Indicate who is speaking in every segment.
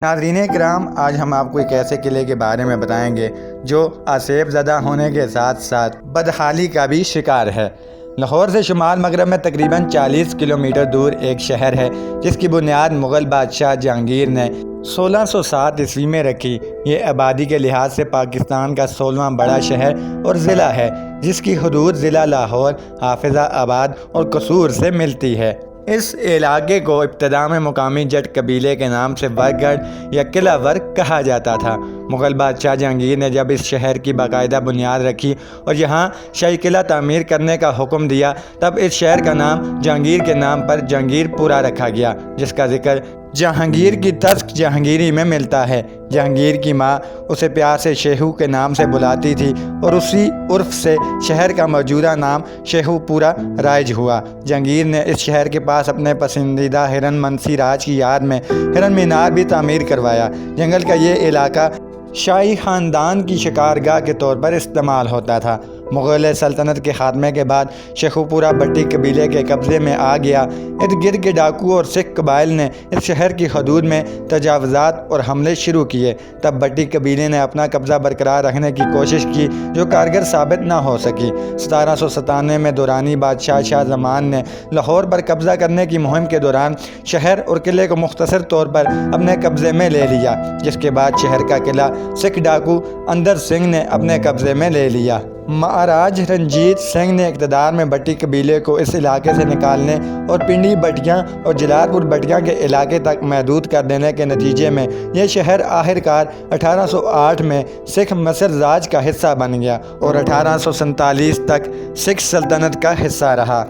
Speaker 1: ناظرین کرام، آج ہم آپ کو ایک ایسے قلعے کے بارے میں بتائیں گے جو آسیب زدہ ہونے کے ساتھ ساتھ بدحالی کا بھی شکار ہے۔ لاہور سے شمال مغرب میں تقریباً 40 کلومیٹر دور ایک شہر ہے جس کی بنیاد مغل بادشاہ جہانگیر نے 1607 عیسوی میں رکھی۔ یہ آبادی کے لحاظ سے پاکستان کا 16واں بڑا شہر اور ضلع ہے، جس کی حدود ضلع لاہور، حافظہ آباد اور قصور سے ملتی ہے۔ اس علاقے کو ابتدا میں مقامی جٹ قبیلے کے نام سے ورگڑھ یا قلعہ ورگ کہا جاتا تھا۔ مغل بادشاہ جہانگیر نے جب اس شہر کی باقاعدہ بنیاد رکھی اور یہاں شاہی قلعہ تعمیر کرنے کا حکم دیا، تب اس شہر کا نام جہانگیر کے نام پر جہانگیر پورہ رکھا گیا، جس کا ذکر جہانگیر کی تذک جہانگیری میں ملتا ہے۔ جہانگیر کی ماں اسے پیار سے شیخو کے نام سے بلاتی تھی اور اسی عرف سے شہر کا موجودہ نام شیخو پورہ رائج ہوا۔ جہانگیر نے اس شہر کے پاس اپنے پسندیدہ ہرن منسی راج کی یاد میں ہرن مینار بھی تعمیر کروایا۔ جنگل کا یہ علاقہ شاہی خاندان کی شکارگاہ کے طور پر استعمال ہوتا تھا۔ مغل سلطنت کے خاتمے کے بعد شیخو پورہ بٹی قبیلے کے قبضے میں آ گیا۔ ارد گرد کے ڈاکو اور سکھ قبائل نے اس شہر کی حدود میں تجاوزات اور حملے شروع کیے۔ تب بٹی قبیلے نے اپنا قبضہ برقرار رکھنے کی کوشش کی، جو کارگر ثابت نہ ہو سکی۔ 1797 میں دورانی بادشاہ شاہ زمان نے لاہور پر قبضہ کرنے کی مہم کے دوران شہر اور قلعے کو مختصر طور پر اپنے قبضے میں لے لیا، جس کے بعد شہر کا قلعہ سکھ ڈاکو اندر سنگھ نے اپنے قبضے میں لے لیا۔ مہاراج رنجیت سنگھ نے اقتدار میں بٹی قبیلے کو اس علاقے سے نکالنے اور پنڈی بٹیاں اور جلال پور بٹیاں کے علاقے تک محدود کر دینے کے نتیجے میں یہ شہر آخرکار 1808 میں سکھ مصر راج کا حصہ بن گیا اور 1847 تک سکھ سلطنت کا حصہ رہا۔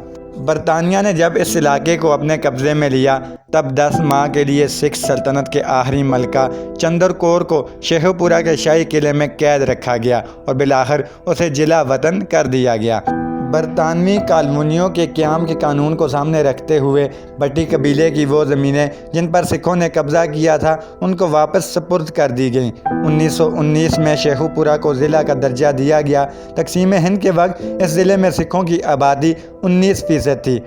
Speaker 1: برطانیہ نے جب اس علاقے کو اپنے قبضے میں لیا، تب 10 ماہ کے لیے سکھ سلطنت کے آخری ملکہ چندر کور کو شیخو پورہ کے شاہی قلعے میں قید رکھا گیا اور بالآخر اسے جلا وطن کر دیا گیا۔ برطانوی کالونیوں کے قیام کے قانون کو سامنے رکھتے ہوئے بٹی قبیلے کی وہ زمینیں جن پر سکھوں نے قبضہ کیا تھا ان کو واپس سپرد کر دی گئیں۔ 1919 میں شیخو پورہ کو ضلع کا درجہ دیا گیا۔ تقسیم ہند کے وقت اس ضلع میں سکھوں کی آبادی 19% تھی۔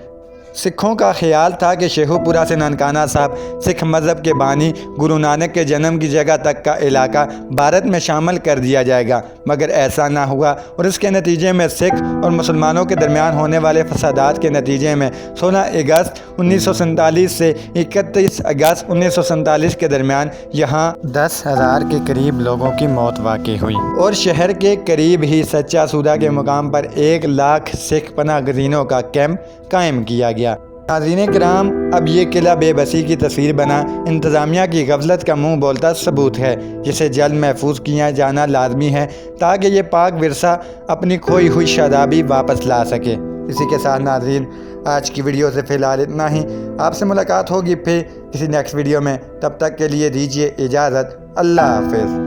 Speaker 1: سکھوں کا خیال تھا کہ شیخو پورہ سے ننکانہ صاحب سکھ مذہب کے بانی گرو نانک کے جنم کی جگہ تک کا علاقہ بھارت میں شامل کر دیا جائے گا، مگر ایسا نہ ہوا اور اس کے نتیجے میں سکھ اور مسلمانوں کے درمیان ہونے والے فسادات کے نتیجے میں 16 اگست 1947 سے 31 اگست 1947 کے درمیان یہاں 10,000 کے قریب لوگوں کی موت واقع ہوئی اور شہر کے قریب ہی سچا سودا کے مقام پر 1 لاکھ سکھ پناہ گزینوں کا کیمپ قائم کیا گیا۔ ناظرین کرام، اب یہ قلعہ بے بسی کی تصویر بنا انتظامیہ کی غفلت کا منہ بولتا ثبوت ہے، جسے جلد محفوظ کیا جانا لازمی ہے تاکہ یہ پاک ورثہ اپنی کھوئی ہوئی شادابی واپس لا سکے۔ اسی کے ساتھ ناظرین، آج کی ویڈیو سے فی الحال اتنا ہی۔ آپ سے ملاقات ہوگی پھر کسی نیکسٹ ویڈیو میں، تب تک کے لیے دیجیے اجازت۔ اللہ حافظ۔